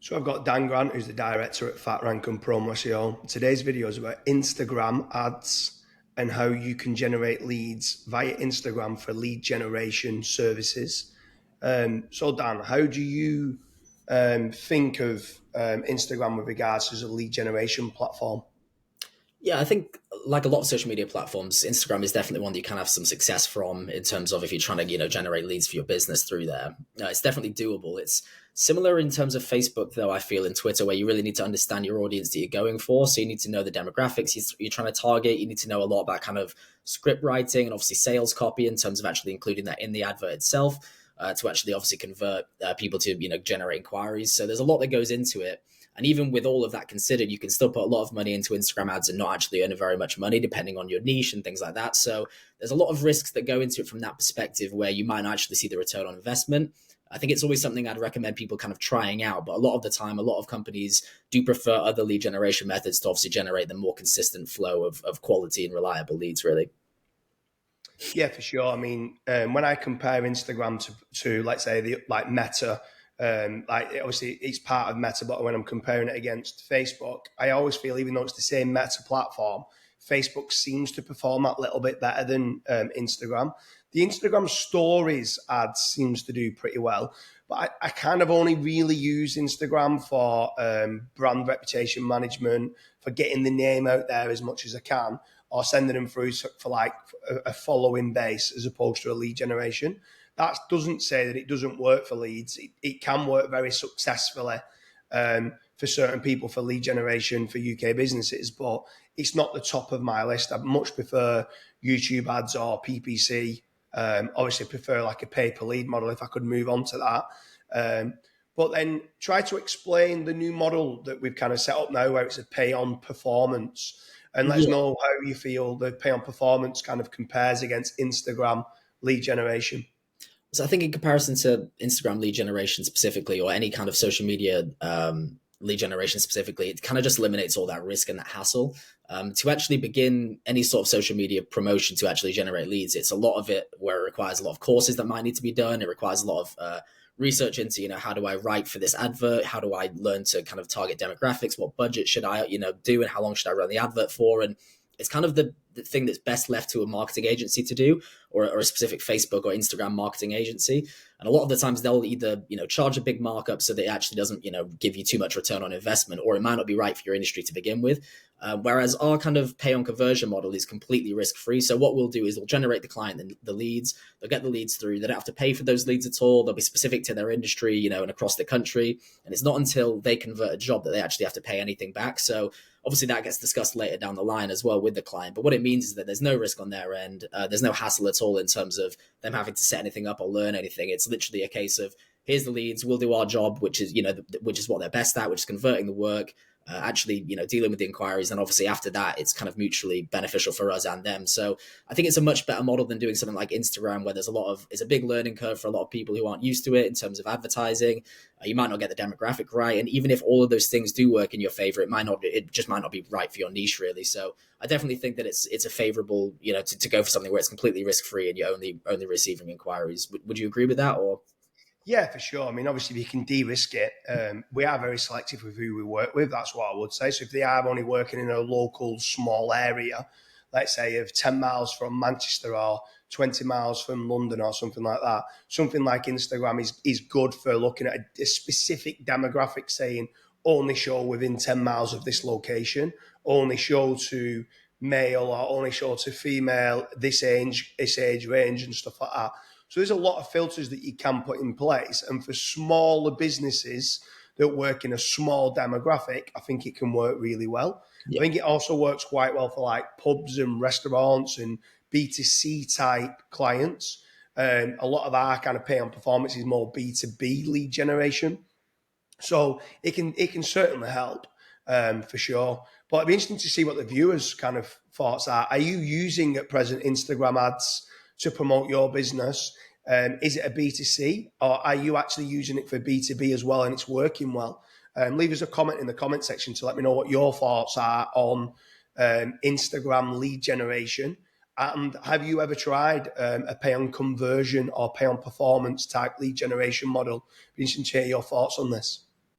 So I've got Dan Grant, who's the director at Fat Rank and Promo SEO. Today's video is about Instagram ads and how you can generate leads via Instagram for lead generation services. So Dan, how do you think of Instagram with regards to as a lead generation platform? Yeah, I think like a lot of social media platforms, Instagram is definitely one that you can have some success from in terms of if you're trying to, generate leads for your business through there. It's definitely doable. It's similar in terms of Facebook, though, I feel, in Twitter, where you really need to understand your audience that you're going for. So you need to know the demographics you're trying to target. You need to know a lot about kind of script writing and obviously sales copy in terms of actually including that in the advert itself to actually obviously convert people to, generate inquiries. So there's a lot that goes into it. And even with all of that considered, you can still put a lot of money into Instagram ads and not actually earn very much money, depending on your niche and things like that. So there's a lot of risks that go into it from that perspective, where you might not actually see the return on investment. I think it's always something I'd recommend people kind of trying out. But a lot of the time, a lot of companies do prefer other lead generation methods to obviously generate the more consistent flow of quality and reliable leads, really. Yeah, for sure. I mean, when I compare Instagram to let's say like Meta, like obviously it's part of Meta, but when I'm comparing it against Facebook, I always feel even though it's the same Meta platform, Facebook seems to perform that little bit better than Instagram. The Instagram stories ads seems to do pretty well, but I kind of only really use Instagram for brand reputation management, for getting the name out there as much as I can, or sending them through for like a following base as opposed to a lead generation. That doesn't say that it doesn't work for leads. It can work very successfully for certain people for lead generation for UK businesses, but it's not the top of my list. I much prefer YouTube ads or PPC. Obviously, prefer like a pay-per-lead model if I could move on to that. But then try to explain the new model that we've kind of set up now, where it's a pay-on performance, and let us Yeah. know how you feel the pay-on performance kind of compares against Instagram lead generation. So I think in comparison to Instagram lead generation specifically, or any kind of social media lead generation specifically, it kind of just eliminates all that risk and that hassle. To actually begin any sort of social media promotion to actually generate leads, it's a lot of it where it requires a lot of courses that might need to be done. It requires a lot of research into, how do I write for this advert? How do I learn to kind of target demographics? What budget should I, do, and how long should I run the advert for? And it's kind of the thing that's best left to a marketing agency to do, or a specific Facebook or Instagram marketing agency. And a lot of the times they'll either, charge a big markup so that it actually doesn't, give you too much return on investment, or it might not be right for your industry to begin with. Whereas our kind of pay on conversion model is completely risk free. So what we'll do is we'll generate the client the leads, they'll get the leads through, they don't have to pay for those leads at all. They'll be specific to their industry, and across the country. And it's not until they convert a job that they actually have to pay anything back. So obviously that gets discussed later down the line as well with the client. But what it means is that there's no risk on their end. There's no hassle at all in terms of them having to set anything up or learn anything. It's literally a case of, here's the leads, we'll do our job, which is, which is what they're best at, which is converting the work, actually, dealing with the inquiries. And obviously after that, it's kind of mutually beneficial for us and them. So I think it's a much better model than doing something like Instagram, where it's a big learning curve for a lot of people who aren't used to it in terms of advertising. You might not get the demographic right. And even if all of those things do work in your favor, it just might not be right for your niche, really. So I definitely think that it's a favorable, to go for something where it's completely risk-free and you're only receiving inquiries. Would you agree with that? Or Yeah, for sure. I mean, obviously, if you can de-risk it, we are very selective with who we work with. That's what I would say. So if they are only working in a local small area, let's say of 10 miles from Manchester or 20 miles from London or something like that, something like Instagram is good for looking at a specific demographic, saying only show within 10 miles of this location, only show to male or only show to female, this age range and stuff like that. So there's a lot of filters that you can put in place. And for smaller businesses that work in a small demographic, I think it can work really well. I yeah. think it also works quite well for like pubs and restaurants and B2C type clients. A lot of our kind of pay on performance is more B2B lead generation. So it can certainly help for sure. But it'd be interesting to see what the viewers' kind of thoughts are. Are you using at present Instagram ads to promote your business? Is it a B2C, or are you actually using it for B2B as well and it's working well? Leave us a comment in the comment section to let me know what your thoughts are on Instagram lead generation. And have you ever tried a pay on conversion or pay on performance type lead generation model? Be interesting to hear your thoughts on this.